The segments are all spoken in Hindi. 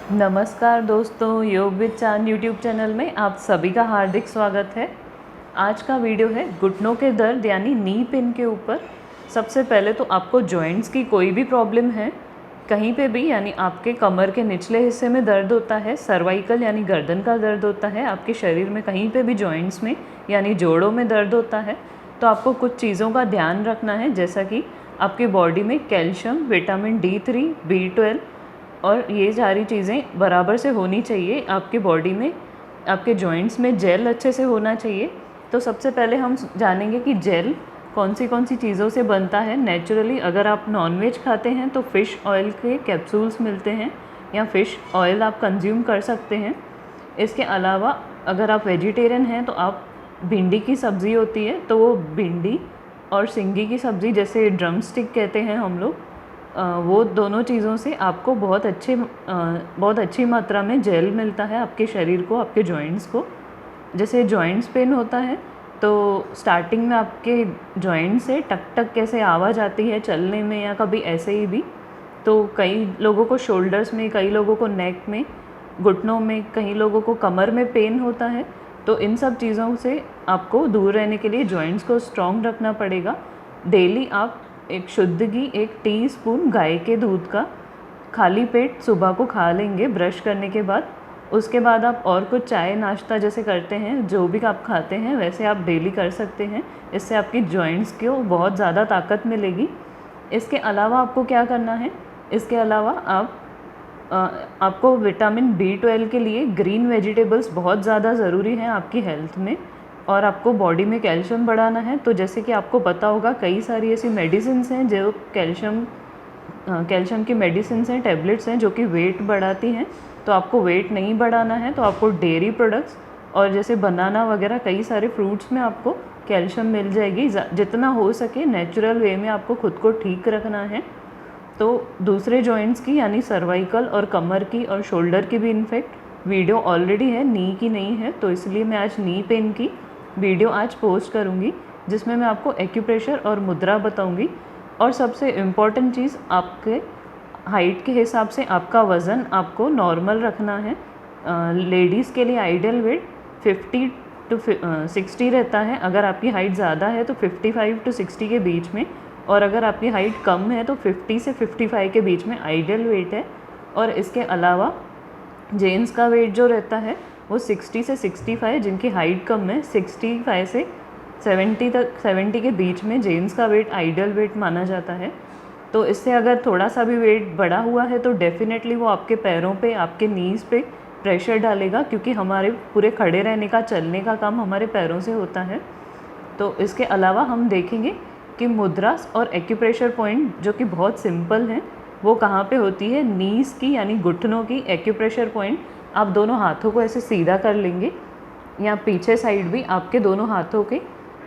नमस्कार दोस्तों, योग विद चांद यूट्यूब चैनल में आप सभी का हार्दिक स्वागत है। आज का वीडियो है घुटनों के दर्द यानी नी पेन के ऊपर। सबसे पहले तो आपको जॉइंट्स की कोई भी प्रॉब्लम है कहीं पे भी, यानी आपके कमर के निचले हिस्से में दर्द होता है, सर्वाइकल यानी गर्दन का दर्द होता है, आपके शरीर में कहीं पे भी जॉइंट्स में यानी जोड़ों में दर्द होता है, तो आपको कुछ चीज़ों का ध्यान रखना है, जैसा कि आपकी बॉडी में कैल्शियम, विटामिन D3, B12 और ये सारी चीज़ें बराबर से होनी चाहिए आपकी बॉडी में। आपके जॉइंट्स में जेल अच्छे से होना चाहिए। तो सबसे पहले हम जानेंगे कि जेल कौन सी चीज़ों से बनता है नेचुरली। अगर आप नॉनवेज खाते हैं तो फ़िश ऑयल के कैप्सूल्स मिलते हैं या फ़िश ऑयल आप कंज्यूम कर सकते हैं। इसके अलावा अगर आप वेजिटेरियन हैं तो आप भिंडी की सब्ज़ी होती है तो वो भिंडी और सिंगी की सब्ज़ी, जैसे ड्रम स्टिक कहते हैं हम लोग, वो दोनों चीज़ों से आपको बहुत अच्छी मात्रा में जेल मिलता है आपके शरीर को, आपके जॉइंट्स को। जैसे जॉइंट्स पेन होता है तो स्टार्टिंग में आपके जॉइंट से टक टक कैसे आवाज़ आती है चलने में या कभी ऐसे ही भी। तो कई लोगों को शोल्डर्स में, कई लोगों को नेक में, घुटनों में, कई लोगों को कमर में पेन होता है। तो इन सब चीज़ों से आपको दूर रहने के लिए जॉइंट्स को स्ट्रॉन्ग रखना पड़ेगा। डेली आप एक शुद्ध घी 1 टीस्पून गाय के दूध का खाली पेट सुबह को खा लेंगे ब्रश करने के बाद। उसके बाद आप और कुछ चाय नाश्ता जैसे करते हैं, जो भी आप खाते हैं वैसे आप डेली कर सकते हैं। इससे आपकी जॉइंट्स को बहुत ज़्यादा ताकत मिलेगी। इसके अलावा आपको क्या करना है, इसके अलावा आपको विटामिन B12 के लिए ग्रीन वेजिटेबल्स बहुत ज़्यादा ज़रूरी हैं आपकी हेल्थ में। और आपको बॉडी में कैल्शियम बढ़ाना है तो जैसे कि आपको पता होगा कई सारी ऐसी मेडिसिन्स हैं जो कैल्शियम की मेडिसिन्स हैं, टैबलेट्स हैं जो कि वेट बढ़ाती हैं। तो आपको वेट नहीं बढ़ाना है तो आपको डेयरी प्रोडक्ट्स और जैसे बनाना वगैरह कई सारे फ्रूट्स में आपको कैल्शियम मिल जाएगी। जितना हो सके नेचुरल वे में आपको खुद को ठीक रखना है। तो दूसरे जॉइंट्स की यानी सर्वाइकल और कमर की और शोल्डर की भी इनफेक्ट वीडियो ऑलरेडी है, नी की नहीं है, तो इसलिए मैं आज नी पेन की वीडियो आज पोस्ट करूँगी जिसमें मैं आपको एक्यूप्रेशर और मुद्रा बताऊँगी। और सबसे इम्पॉर्टेंट चीज़, आपके हाइट के हिसाब से आपका वज़न आपको नॉर्मल रखना है। लेडीज़ के लिए आइडियल वेट 50 to 60 रहता है। अगर आपकी हाइट ज़्यादा है तो 55 to 60 के बीच में, और अगर आपकी हाइट कम है तो 50 से 55 के बीच में आइडियल वेट है। और इसके अलावा जेंट्स का वेट जो रहता है वो 60 से 65, जिनकी हाइट कम है 65 से 70 के बीच में जेंट्स का वेट आइडियल वेट माना जाता है। तो इससे अगर थोड़ा सा भी वेट बढ़ा हुआ है तो डेफिनेटली वो आपके पैरों पे, आपके नीज़ पे प्रेशर डालेगा, क्योंकि हमारे पूरे खड़े रहने का, चलने का काम हमारे पैरों से होता है। तो इसके अलावा हम देखेंगे कि मुद्रास और एक्यूप्रेशर पॉइंट जो कि बहुत सिंपल हैं वो कहाँ पे होती है। नीज़ की यानी घुटनों की एक्यूप्रेशर पॉइंट आप दोनों हाथों को ऐसे सीधा कर लेंगे, या पीछे साइड भी आपके दोनों हाथों के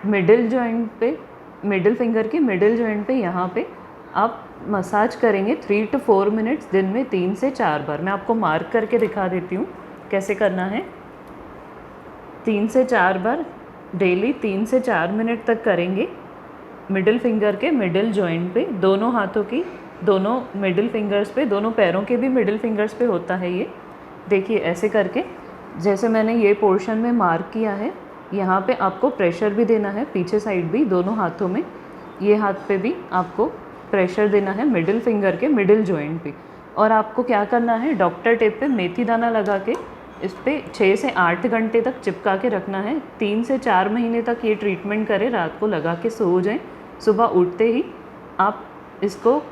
मिडिल जॉइंट पे, मिडिल फिंगर की मिडिल जॉइंट पे यहाँ पे आप मसाज करेंगे 3 to 4 मिनट्स, दिन में 3 से 4 बार। मैं आपको मार्क करके दिखा देती हूँ कैसे करना है। 3 से 4 बार डेली 3 से 4 मिनट तक करेंगे मिडिल फिंगर के मिडिल जॉइंट पे, दोनों हाथों की, दोनों मिडिल फिंगर्स पे, दोनों पैरों के भी मिडिल फिंगर्स पे होता है ये। देखिए ऐसे करके, जैसे मैंने ये पोर्शन में मार्क किया है, यहाँ पे आपको प्रेशर भी देना है, पीछे साइड भी दोनों हाथों में, ये हाथ पे भी आपको प्रेशर देना है मिडिल फिंगर के मिडिल जॉइंट पे। और आपको क्या करना है, डॉक्टर टेप पे मेथी दाना लगा के इस पर 6 से 8 घंटे तक चिपका के रखना है। 3 से 4 महीने तक ये ट्रीटमेंट करें, रात को लगा के सो जाएं, सुबह उठते ही आप इसको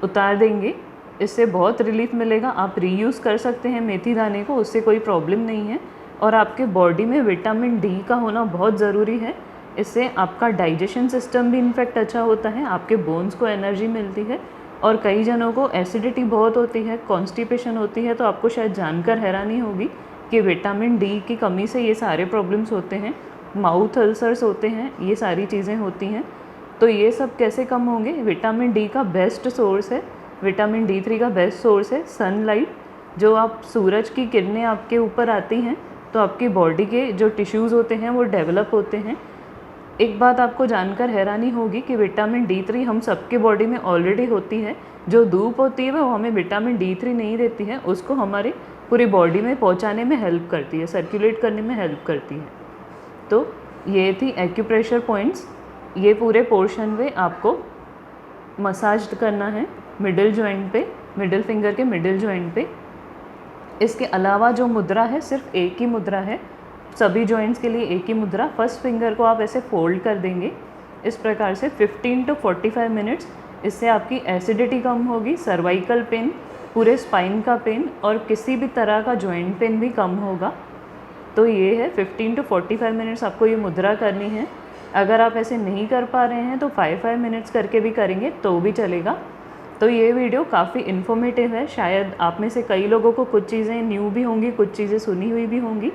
उतार देंगे, इससे बहुत रिलीफ मिलेगा। आप रीयूज़ कर सकते हैं मेथी दाने को, उससे कोई प्रॉब्लम नहीं है। और आपके बॉडी में विटामिन D का होना बहुत ज़रूरी है, इससे आपका डाइजेशन सिस्टम भी इनफेक्ट अच्छा होता है, आपके बोन्स को एनर्जी मिलती है। और कई जनों को एसिडिटी बहुत होती है, कॉन्स्टिपेशन होती है, तो आपको शायद जानकर हैरानी होगी कि विटामिन D की कमी से ये सारे प्रॉब्लम्स होते हैं, माउथ अल्सर्स होते हैं, ये सारी चीज़ें होती हैं। तो ये सब कैसे कम होंगे, विटामिन D का बेस्ट सोर्स है, विटामिन D3 का बेस्ट सोर्स है सनलाइट। जो आप सूरज की किरणें आपके ऊपर आती हैं तो आपकी बॉडी के जो टिश्यूज़ होते हैं वो डेवलप होते हैं, एक बात आपको जानकर हैरानी होगी कि विटामिन D3 हम सबके बॉडी में ऑलरेडी होती है। जो धूप होती है वो हमें विटामिन D3 नहीं देती है, उसको हमारी पूरी बॉडी में पहुंचाने में हेल्प करती है, सर्कुलेट करने में हेल्प करती है। तो ये थी एक्यूप्रेशर पॉइंट्स। ये पूरे पोर्शन में आपको मसाज करना है मिडिल जॉइंट पे, मिडिल फिंगर के मिडिल जॉइंट पे। इसके अलावा जो मुद्रा है सिर्फ एक ही मुद्रा है, सभी जॉइंट्स के लिए एक ही मुद्रा। फर्स्ट फिंगर को आप ऐसे फोल्ड कर देंगे इस प्रकार से 15 to 45 मिनट्स। इससे आपकी एसिडिटी कम होगी, सर्वाइकल पेन, पूरे स्पाइन का पेन और किसी भी तरह का जॉइंट पेन भी कम होगा। तो ये है 15 to 45 मिनट्स आपको ये मुद्रा करनी है। अगर आप ऐसे नहीं कर पा रहे हैं तो 5-5 मिनट्स करके भी करेंगे तो भी चलेगा। तो ये वीडियो काफ़ी इन्फॉर्मेटिव है। शायद आप में से कई लोगों को कुछ चीज़ें न्यू भी होंगी, कुछ चीज़ें सुनी हुई भी होंगी।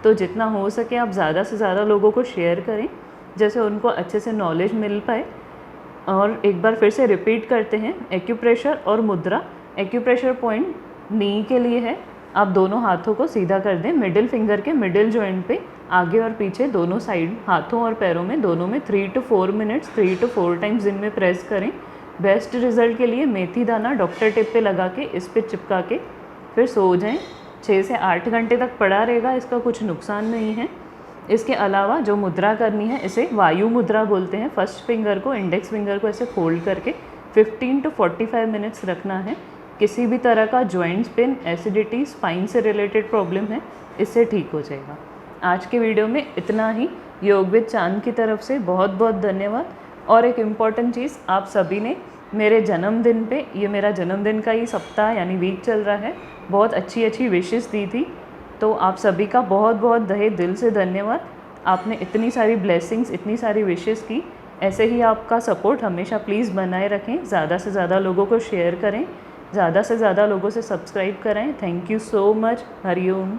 तो जितना हो सके आप ज़्यादा से ज़्यादा लोगों को शेयर करें, जैसे उनको अच्छे से नॉलेज मिल पाए। और एक बार फिर से रिपीट करते हैं, एक्यूप्रेशर और मुद्रा। एक्यूप्रेशर पॉइंट नी के लिए है, आप दोनों हाथों को सीधा कर दें मिडिल फिंगर के मिडिल जॉइंट पे, आगे और पीछे दोनों साइड, हाथों और पैरों में, दोनों में 3 to 4 मिनट्स 3 to 4 टाइम्स दिन में प्रेस करें। बेस्ट रिजल्ट के लिए मेथी दाना डॉक्टर टिप पे लगा के इस पे चिपका के फिर सो जाएं। 6 से 8 घंटे तक पड़ा रहेगा, इसका कुछ नुकसान नहीं है। इसके अलावा जो मुद्रा करनी है इसे वायु मुद्रा बोलते हैं। फर्स्ट फिंगर को, इंडेक्स फिंगर को ऐसे फोल्ड करके 15 to 45 मिनट्स रखना है। किसी भी तरह का जॉइंट्स पेन, एसिडिटी, स्पाइन से रिलेटेड प्रॉब्लम है, इससे ठीक हो जाएगा। आज के वीडियो में इतना ही। योग विद चांद की तरफ से बहुत बहुत धन्यवाद। और एक इम्पॉर्टेंट चीज़, आप सभी ने मेरे जन्मदिन पे, ये मेरा जन्मदिन का ही सप्ताह यानी वीक चल रहा है, बहुत अच्छी अच्छी विशेस दी थी। तो आप सभी का बहुत बहुत दिल से धन्यवाद। आपने इतनी सारी ब्लेसिंग्स, इतनी सारी विशेस की। ऐसे ही आपका सपोर्ट हमेशा प्लीज़ बनाए रखें। ज़्यादा से ज़्यादा लोगों को शेयर करें, ज़्यादा से ज़्यादा लोगों से सब्सक्राइब कराएं। Thank you so much. Hariom.